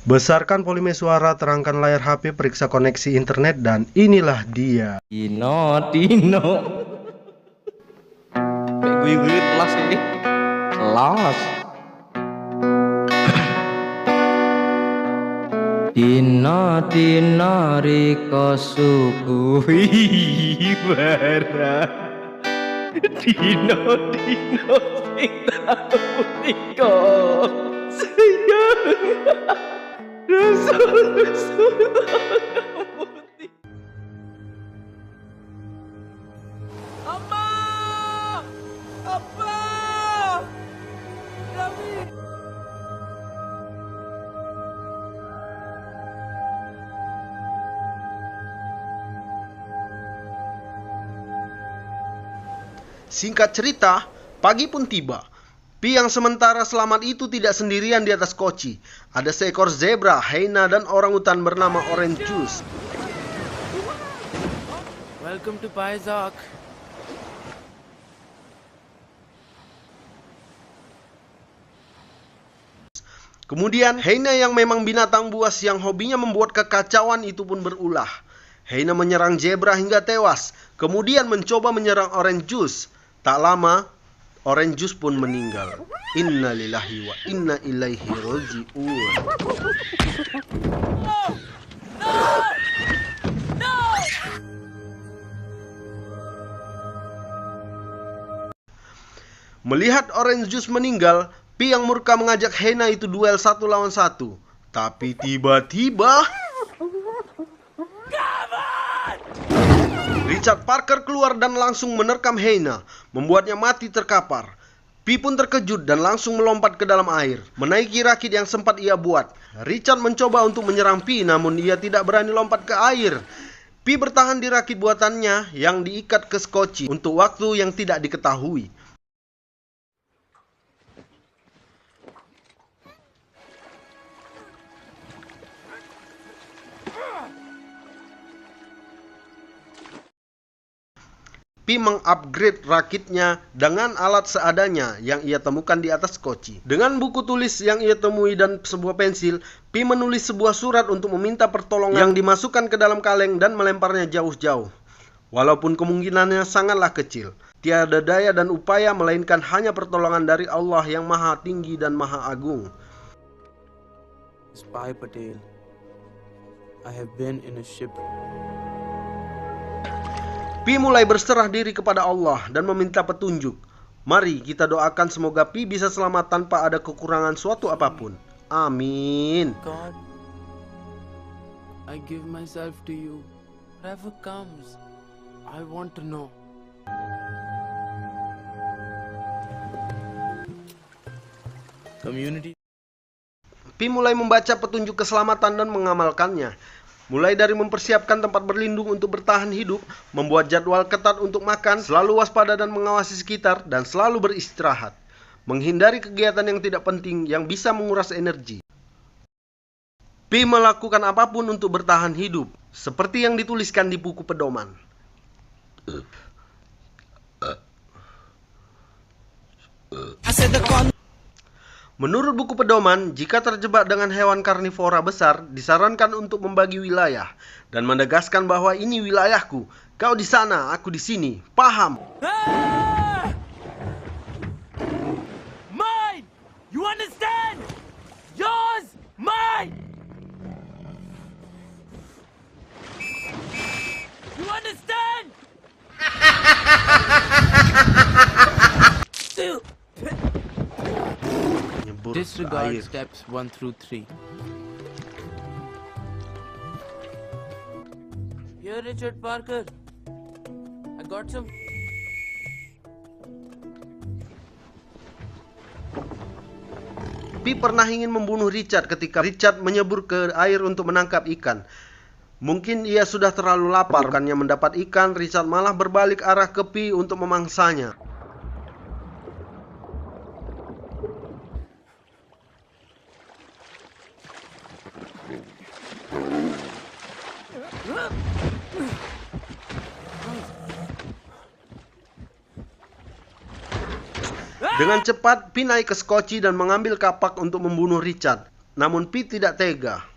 Besarkan volume suara, terangkan layar HP, periksa koneksi internet, dan inilah dia. Dino. Gue kelas ini. Kelas. Dino riko suguhi barang. Dino sing tau riko sayang. Rasul Apa? Rami. Singkat cerita, pagi pun tiba. Pi yang sementara selamat itu tidak sendirian di atas koci. Ada seekor zebra, hyena, dan orangutan bernama Orange Juice. Welcome to Paizak. Kemudian, hyena yang memang binatang buas yang hobinya membuat kekacauan itu pun berulah. Hyena menyerang zebra hingga tewas, kemudian mencoba menyerang Orange Juice. Tak lama, Orange Juice pun meninggal. Inna lillahi wa inna ilaihi roji'un. Melihat Orange Juice meninggal, Pi yang murka mengajak hyena itu duel 1 lawan 1. Tapi tiba-tiba Richard Parker keluar dan langsung menerkam hyena, membuatnya mati terkapar. Pi pun terkejut dan langsung melompat ke dalam air, menaiki rakit yang sempat ia buat. Richard mencoba untuk menyerang Pi, namun ia tidak berani lompat ke air. Pi bertahan di rakit buatannya yang diikat ke skoci untuk waktu yang tidak diketahui. Pi mengupgrade rakitnya dengan alat seadanya yang ia temukan di atas koci. Dengan buku tulis yang ia temui dan sebuah pensil, Pi menulis sebuah surat untuk meminta pertolongan yang dimasukkan ke dalam kaleng dan melemparnya jauh-jauh. Walaupun kemungkinannya sangatlah kecil, tiada daya dan upaya melainkan hanya pertolongan dari Allah yang Maha Tinggi dan Maha Agung. Spy Patel. I have been in a ship. Pi mulai berserah diri kepada Allah dan meminta petunjuk. Mari kita doakan semoga Pi bisa selamat tanpa ada kekurangan suatu apapun. Amin. God, I give myself to you. Whatever comes, I want to know. Community. Pi mulai membaca petunjuk keselamatan dan mengamalkannya. Mulai dari mempersiapkan tempat berlindung untuk bertahan hidup, membuat jadwal ketat untuk makan, selalu waspada dan mengawasi sekitar, dan selalu beristirahat. Menghindari kegiatan yang tidak penting yang bisa menguras energi. Pi melakukan apapun untuk bertahan hidup, seperti yang dituliskan di buku pedoman. Menurut buku pedoman, jika terjebak dengan hewan karnivora besar, disarankan untuk membagi wilayah dan menegaskan bahwa ini wilayahku. Kau di sana, aku di sini. Paham? Mine! You understand? Yours! Mine! You understand? Disregard steps 1 through 3. Here, Richard Parker. I got some. Pi pernah ingin membunuh Richard ketika Richard menyebur ke air untuk menangkap ikan. Mungkin ia sudah terlalu lapar, bukannya mendapat ikan, Richard malah berbalik arah ke Pi untuk memangsanya. Dengan cepat, Pi naik ke skoci dan mengambil kapak untuk membunuh Richard. namun Pi tidak tega.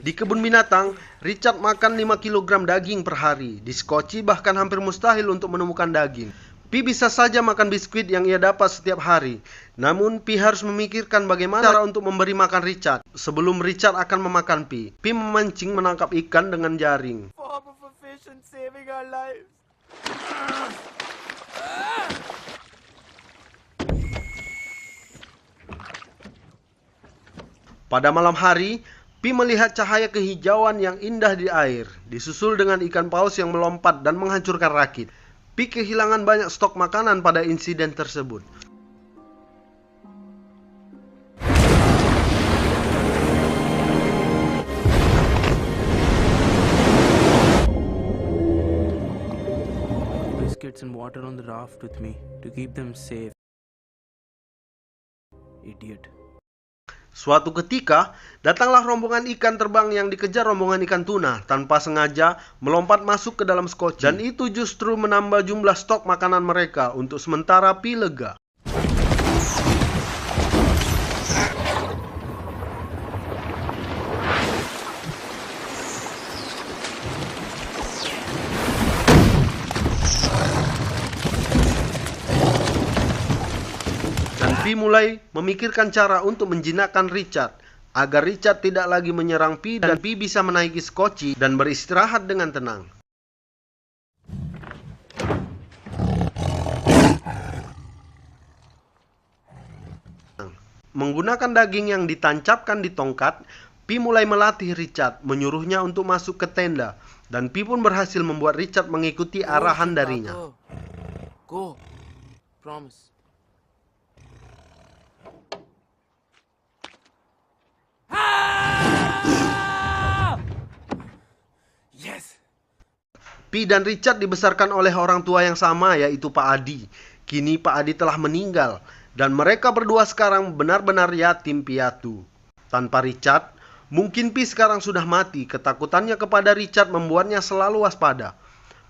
Di kebun binatang, Richard makan 5 kg daging per hari. Di Skoci bahkan hampir mustahil untuk menemukan daging. Pi bisa saja makan biskuit yang ia dapat setiap hari. Namun Pi harus memikirkan bagaimana cara untuk memberi makan Richard sebelum Richard akan memakan Pi. Pi memancing menangkap ikan dengan jaring. Form of a fish and saving our lives. Pada malam hari, Pi melihat cahaya kehijauan yang indah di air, disusul dengan ikan paus yang melompat dan menghancurkan rakit. Pi kehilangan banyak stok makanan pada insiden tersebut. Biscuits and water on the raft with me to keep them safe. Idiot. Suatu ketika, datanglah rombongan ikan terbang yang dikejar rombongan ikan tuna tanpa sengaja melompat masuk ke dalam Skoci. Dan itu justru menambah jumlah stok makanan mereka untuk sementara Pi lega. Pi mulai memikirkan cara untuk menjinakkan Richard, agar Richard tidak lagi menyerang Pi dan Pi bisa menaiki Skoci dan beristirahat dengan tenang. Menggunakan daging yang ditancapkan di tongkat, Pi mulai melatih Richard, menyuruhnya untuk masuk ke tenda, dan Pi pun berhasil membuat Richard mengikuti arahan darinya. Go. Promise. Yes. Pi dan Richard dibesarkan oleh orang tua yang sama, yaitu Pak Adi. Kini Pak Adi telah meninggal, dan mereka berdua sekarang benar-benar yatim piatu. Tanpa Richard, mungkin Pi sekarang sudah mati. Ketakutannya kepada Richard membuatnya selalu waspada.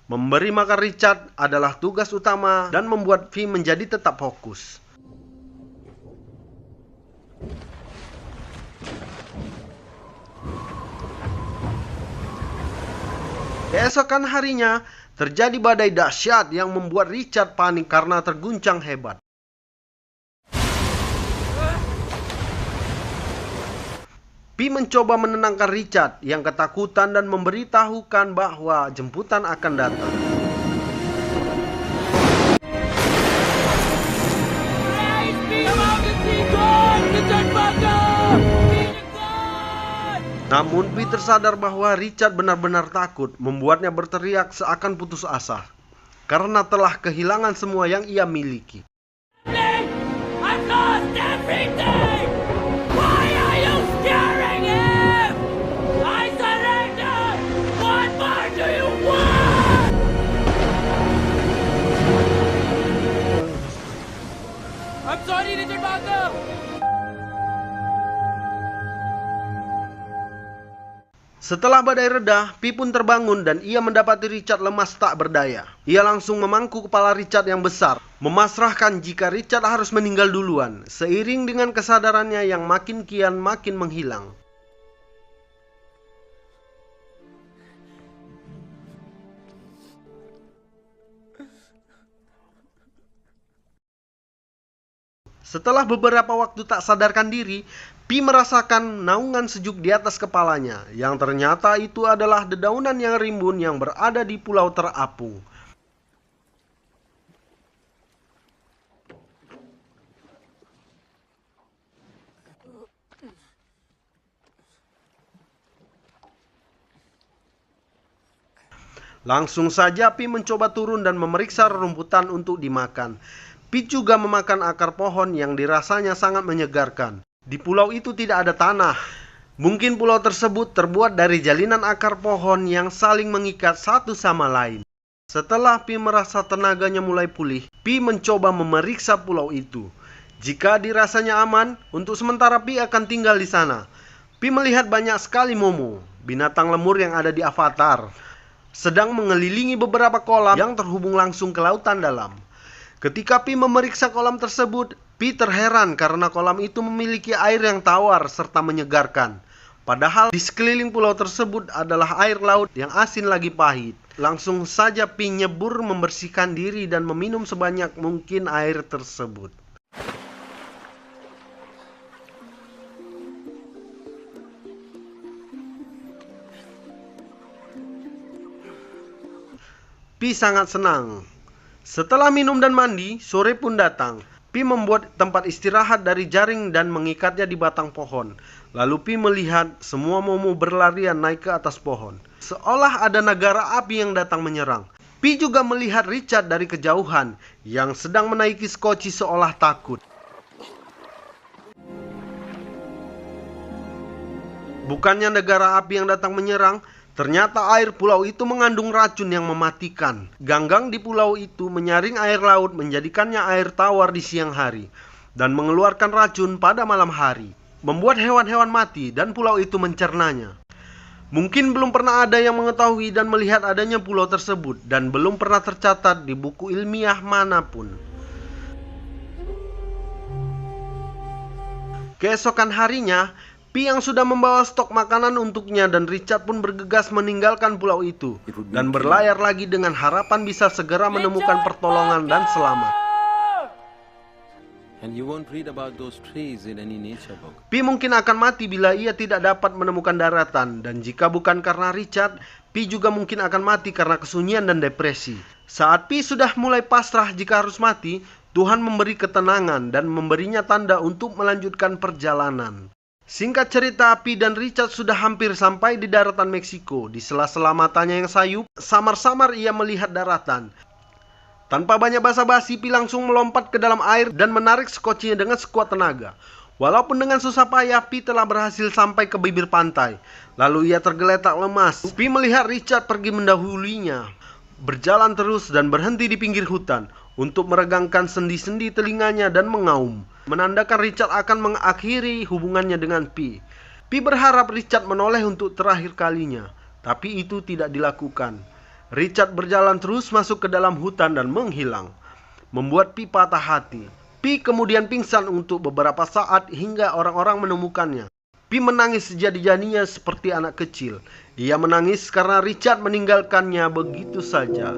Memberi makan Richard adalah tugas utama dan membuat Pi menjadi tetap fokus. Keesokan harinya, terjadi badai dahsyat yang membuat Richard panik karena terguncang hebat. Pi mencoba menenangkan Richard yang ketakutan dan memberitahukan bahwa jemputan akan datang. Namun Pi tersadar bahwa Richard benar-benar takut, membuatnya berteriak seakan putus asa karena telah kehilangan semua yang ia miliki. I've lost everything! Why are you scaring him? I surrender! What more do you want? I'm sorry, Richard Parker. Setelah badai reda, Pi pun terbangun dan ia mendapati Richard lemas tak berdaya. Ia langsung memangku kepala Richard yang besar, memasrahkan jika Richard harus meninggal duluan, seiring dengan kesadarannya yang makin kian makin menghilang. Setelah beberapa waktu tak sadarkan diri, Pi merasakan naungan sejuk di atas kepalanya, yang ternyata itu adalah dedaunan yang rimbun yang berada di pulau terapung. Langsung saja Pi mencoba turun dan memeriksa rerumputan untuk dimakan. Pi juga memakan akar pohon yang dirasanya sangat menyegarkan. Di pulau itu tidak ada tanah, Mungkin pulau tersebut terbuat dari jalinan akar pohon yang saling mengikat satu sama lain. Setelah Pi merasa tenaganya mulai pulih, Pi mencoba memeriksa pulau itu. Jika dirasanya aman, untuk sementara Pi akan tinggal di sana. Pi melihat banyak sekali momo, binatang lemur yang ada di Avatar, sedang mengelilingi beberapa kolam yang terhubung langsung ke lautan dalam. Ketika Pi memeriksa kolam tersebut, Pi terheran karena kolam itu memiliki air yang tawar serta menyegarkan. Padahal di sekeliling pulau tersebut adalah air laut yang asin lagi pahit. Langsung saja Pi nyebur membersihkan diri dan meminum sebanyak mungkin air tersebut. Pi sangat senang. Setelah minum dan mandi, sore pun datang. Pi membuat tempat istirahat dari jaring dan mengikatnya di batang pohon. Lalu Pi melihat semua momo berlarian naik ke atas pohon, seolah ada negara api yang datang menyerang. Pi juga melihat Richard dari kejauhan yang sedang menaiki skoci seolah takut. Bukannya negara api yang datang menyerang, ternyata air pulau itu mengandung racun yang mematikan. Ganggang di pulau itu menyaring air laut menjadikannya air tawar di siang hari dan mengeluarkan racun pada malam hari, membuat hewan-hewan mati dan pulau itu mencernanya. Mungkin belum pernah ada yang mengetahui dan melihat adanya pulau tersebut dan belum pernah tercatat di buku ilmiah manapun. Keesokan harinya, Pi yang sudah membawa stok makanan untuknya dan Richard pun bergegas meninggalkan pulau itu dan berlayar lagi dengan harapan bisa segera menemukan pertolongan dan selamat. And you won't read about those trees in any nature book. Pi mungkin akan mati bila ia tidak dapat menemukan daratan, dan jika bukan karena Richard, Pi juga mungkin akan mati karena kesunyian dan depresi. Saat Pi sudah mulai pasrah jika harus mati, Tuhan memberi ketenangan dan memberinya tanda untuk melanjutkan perjalanan. Singkat cerita, Pi dan Richard sudah hampir sampai di daratan Meksiko. Di sela-sela matanya yang sayup, samar-samar ia melihat daratan. Tanpa banyak basa-basi, Pi langsung melompat ke dalam air dan menarik skocinya dengan sekuat tenaga. Walaupun dengan susah payah, Pi telah berhasil sampai ke bibir pantai. Lalu ia tergeletak lemas. Pi melihat Richard pergi mendahulunya, berjalan terus dan berhenti di pinggir hutan untuk meregangkan sendi-sendi telinganya dan mengaum, menandakan Richard akan mengakhiri hubungannya dengan Pi. Pi berharap Richard menoleh untuk terakhir kalinya, tapi itu tidak dilakukan. Richard berjalan terus masuk ke dalam hutan dan menghilang, membuat Pi patah hati. Pi kemudian pingsan untuk beberapa saat hingga orang-orang menemukannya. Pi menangis sejadi-jadinya seperti anak kecil. Ia menangis karena Richard meninggalkannya begitu saja.